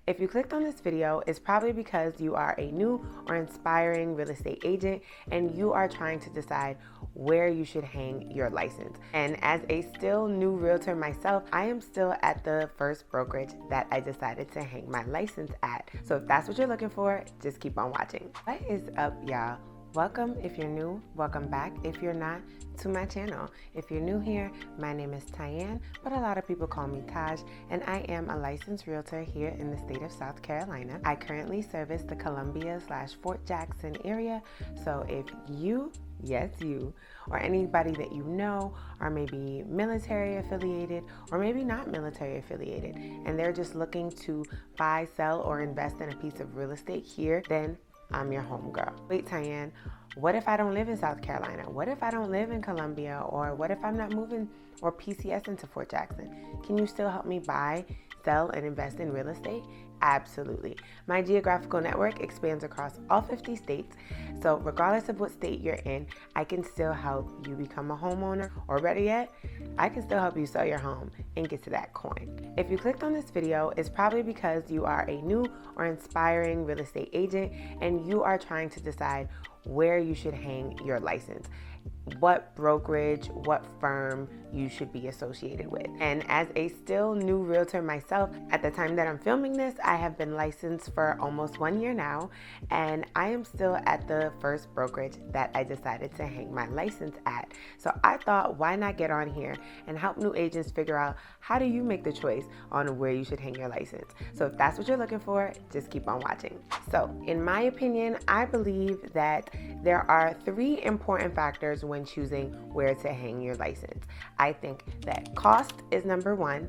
If you clicked on this video, it's probably because you are a new or inspiring real estate agent and you are trying to decide where you should hang your license. And as a still new realtor myself, I am still at the first brokerage that I decided to hang my license at. So if that's what you're looking for, just keep on watching. What is up, y'all? Welcome if you're new, welcome back if you're not to my channel. If you're new here, my name is Tyanne, but a lot of people call me Taj, and I am a licensed realtor here in the state of South Carolina. I currently service the Columbia/Fort Jackson area, so if you, yes you, or anybody that you know are maybe military affiliated or maybe not military affiliated, and they're just looking to buy, sell, or invest in a piece of real estate here, then I'm your homegirl. Wait, Tyanne, what if I don't live in South Carolina? What if I don't live in Columbia? Or what if I'm not moving or PCS into Fort Jackson? Can you still help me buy, sell, and invest in real estate? Absolutely. My geographical network expands across all 50 states. So regardless of what state you're in, I can still help you become a homeowner, or better yet, I can still help you sell your home and get to that coin. If you clicked on this video, it's probably because you are a new or inspiring real estate agent and you are trying to decide where you should hang your license, what brokerage, what firm you should be associated with. And as a still new realtor myself, at the time that I'm filming this, I have been licensed for almost 1 year now, and I am still at the first brokerage that I decided to hang my license at. So I thought, why not get on here and help new agents figure out how do you make the choice on where you should hang your license. So if that's what you're looking for, just keep on watching. So in my opinion, I believe that there are 3 important factors when choosing where to hang your license. I think that cost is number 1,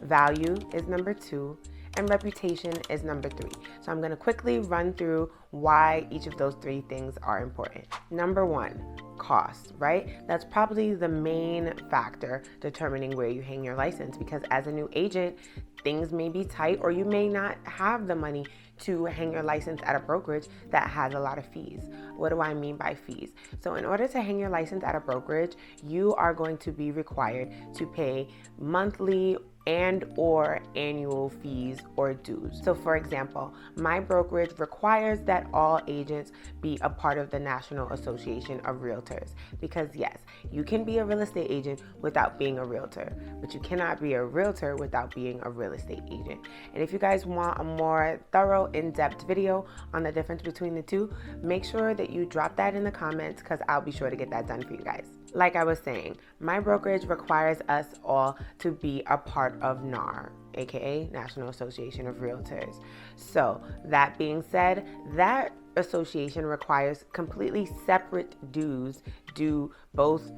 value is number 2, and reputation is number 3. So I'm going to quickly run through why each of those 3 things are important. Number 1, cost, right? That's probably the main factor determining where you hang your license, because as a new agent, things may be tight or you may not have the money to hang your license at a brokerage that has a lot of fees. What do I mean by fees? So in order to hang your license at a brokerage, you are going to be required to pay monthly and or annual fees or dues. So for example, my brokerage requires that all agents be a part of the National Association of Realtors, because yes, you can be a real estate agent without being a realtor, but you cannot be a realtor without being a real estate agent. And if you guys want a more thorough, in-depth video on the difference between the two, make sure that you drop that in the comments, because I'll be sure to get that done for you guys. Like I was saying, my brokerage requires us all to be a part of NAR, aka National Association of Realtors. So that being said, that association requires completely separate dues due both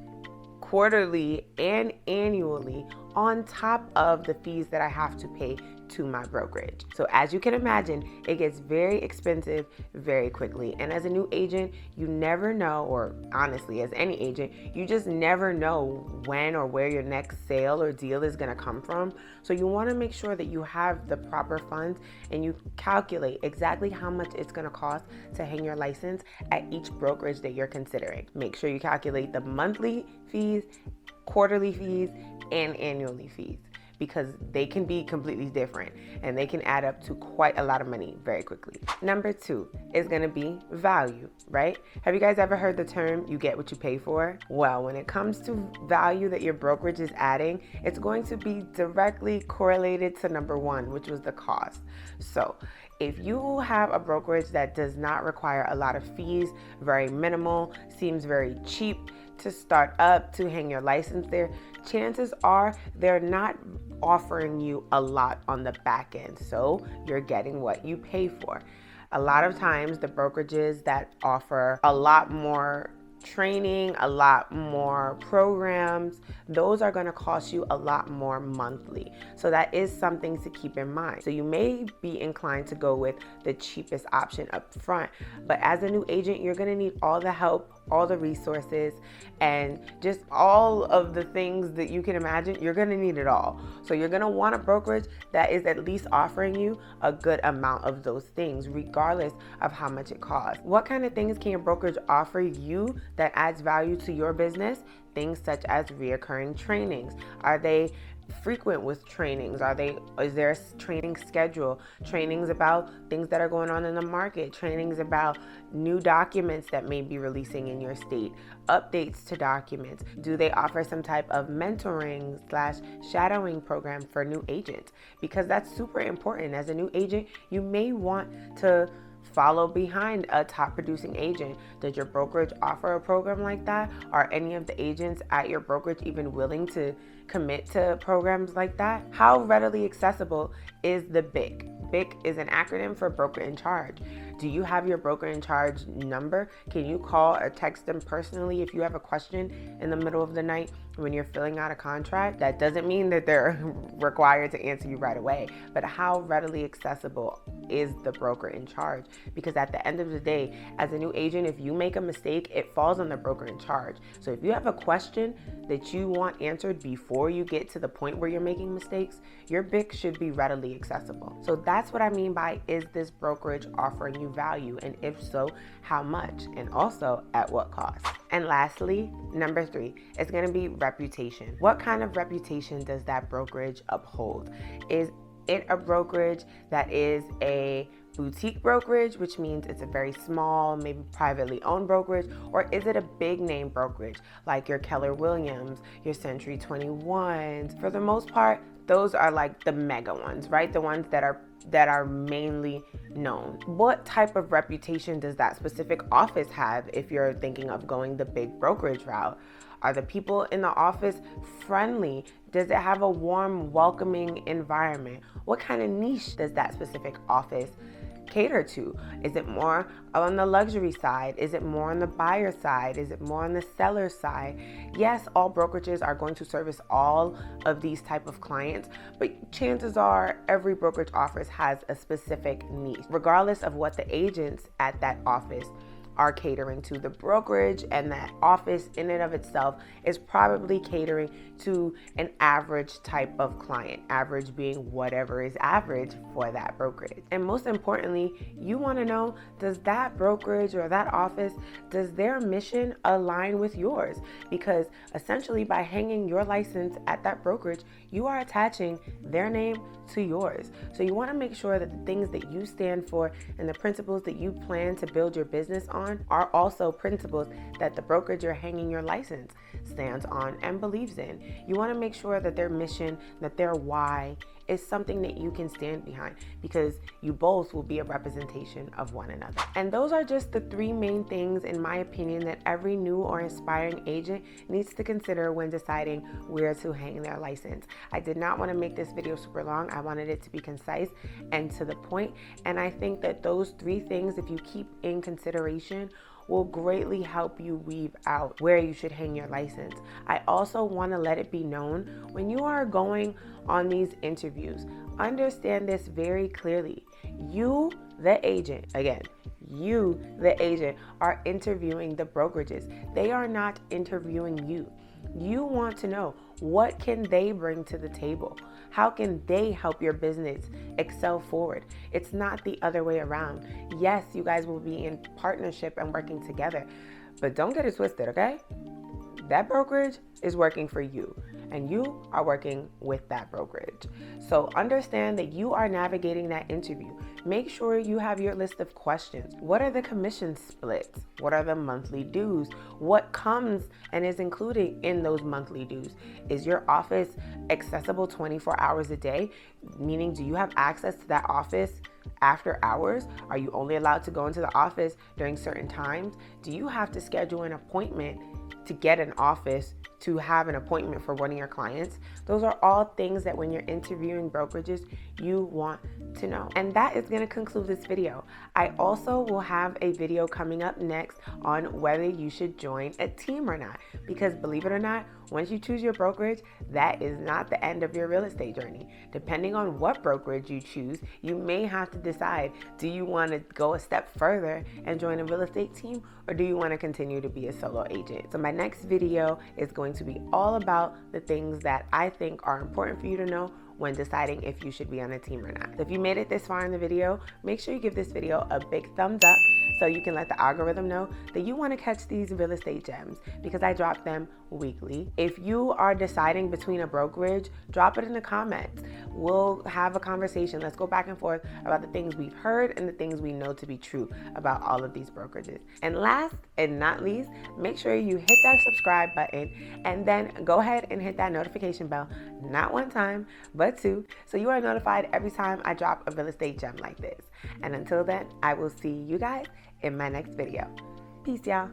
quarterly and annually on top of the fees that I have to pay to my brokerage. So as you can imagine, it gets very expensive very quickly. And as a new agent, you never know, or honestly, as any agent, you just never know when or where your next sale or deal is gonna come from. So you wanna make sure that you have the proper funds and you calculate exactly how much it's gonna cost to hang your license at each brokerage that you're considering. Make sure you calculate the monthly fees, quarterly fees, and annually fees, because they can be completely different and they can add up to quite a lot of money very quickly. Number 2 is gonna be value, right? Have you guys ever heard the term, you get what you pay for? Well, when it comes to value that your brokerage is adding, it's going to be directly correlated to number 1, which was the cost. So if you have a brokerage that does not require a lot of fees, very minimal, seems very cheap to start up, to hang your license there, chances are they're not offering you a lot on the back end. So you're getting what you pay for. A lot of times the brokerages that offer a lot more training, a lot more programs, those are going to cost you a lot more monthly. So that is something to keep in mind. So you may be inclined to go with the cheapest option up front, but as a new agent, you're going to need all the help, all the resources, and just all of the things that you can imagine. You're going to need it all. So you're going to want a brokerage that is at least offering you a good amount of those things, regardless of how much it costs. What kind of things can your brokerage offer you that adds value to your business? Things such as reoccurring trainings. Are they frequent with trainings? Is there a training schedule? Trainings about things that are going on in the market, trainings about new documents that may be releasing in your state, updates to documents. Do they offer some type of mentoring / shadowing program for new agents? Because that's super important. As a new agent, you may want to follow behind a top producing agent. Does your brokerage offer a program like that? Are any of the agents at your brokerage even willing to commit to programs like that? How readily accessible is the BIC? BIC is an acronym for broker in charge. Do you have your broker in charge number? Can you call or text them personally if you have a question in the middle of the night when you're filling out a contract? That doesn't mean that they're required to answer you right away, but how readily accessible is the broker in charge? Because at the end of the day, as a new agent, if you make a mistake, it falls on the broker in charge. So if you have a question that you want answered before you get to the point where you're making mistakes, your BIC should be readily accessible. So that's what I mean by, is this brokerage offering you value? And if so, how much? And also at what cost? And lastly, number 3, it's going to be reputation. What kind of reputation does that brokerage uphold? Is it a brokerage that is a boutique brokerage, which means it's a very small, maybe privately owned brokerage? Or is it a big name brokerage like your Keller Williams, your Century 21s? For the most part, those are like the mega ones, right? The ones that are mainly known. What type of reputation does that specific office have if you're thinking of going the big brokerage route? Are the people in the office friendly? Does it have a warm, welcoming environment? What kind of niche does that specific office cater to? Is it more on the luxury side? Is it more on the buyer side? Is it more on the seller side? Yes, all brokerages are going to service all of these type of clients, but chances are every brokerage office has a specific niche, regardless of what the agents at that office are catering to. The brokerage and that office in and of itself is probably catering to an average type of client, average being whatever is average for that brokerage. And most importantly, you want to know, does that brokerage or that office, does their mission align with yours? Because essentially by hanging your license at that brokerage, you are attaching their name to yours. So you want to make sure that the things that you stand for and the principles that you plan to build your business on are also principles that the brokerage you're hanging your license stands on and believes in. You want to make sure that their mission, that their why is something that you can stand behind, because you both will be a representation of one another. And those are just the 3 main things, in my opinion, that every new or aspiring agent needs to consider when deciding where to hang their license. I did not want to make this video super long. I wanted it to be concise and to the point. And I think that those 3 things, if you keep in consideration, will greatly help you weave out where you should hang your license. I also want to let it be known, when you are going on these interviews, understand this very clearly. You, the agent, again, you, the agent, are interviewing the brokerages. They are not interviewing you. You want to know, what can they bring to the table? How can they help your business excel forward? It's not the other way around. Yes, you guys will be in partnership and working together, but don't get it twisted, okay? That brokerage is working for you, and you are working with that brokerage. So understand that you are navigating that interview. Make sure you have your list of questions. What are the commission splits? What are the monthly dues? What comes and is included in those monthly dues? Is your office accessible 24 hours a day? Meaning, do you have access to that office after hours? Are you only allowed to go into the office during certain times? Do you have to schedule an appointment to get an office to have an appointment for one of your clients? Those are all things that when you're interviewing brokerages, you want to know. And that is going to conclude this video. I also will have a video coming up next on whether you should join a team or not, because believe it or not, once you choose your brokerage, that is not the end of your real estate journey. Depending on what brokerage you choose, you may have to decide, do you want to go a step further and join a real estate team, or do you want to continue to be a solo agent? So my next video is going to be all about the things that I think are important for you to know when deciding if you should be on a team or not. So if you made it this far in the video, make sure you give this video a big thumbs up. so you can let the algorithm know that you want to catch these real estate gems, because I drop them weekly. If you are deciding between a brokerage, drop it in the comments. We'll have a conversation. Let's go back and forth about the things we've heard and the things we know to be true about all of these brokerages. And last and not least, make sure you hit that subscribe button and then go ahead and hit that notification bell, not one time, but two, so you are notified every time I drop a real estate gem like this. And until then, I will see you guys in my next video. Peace, y'all.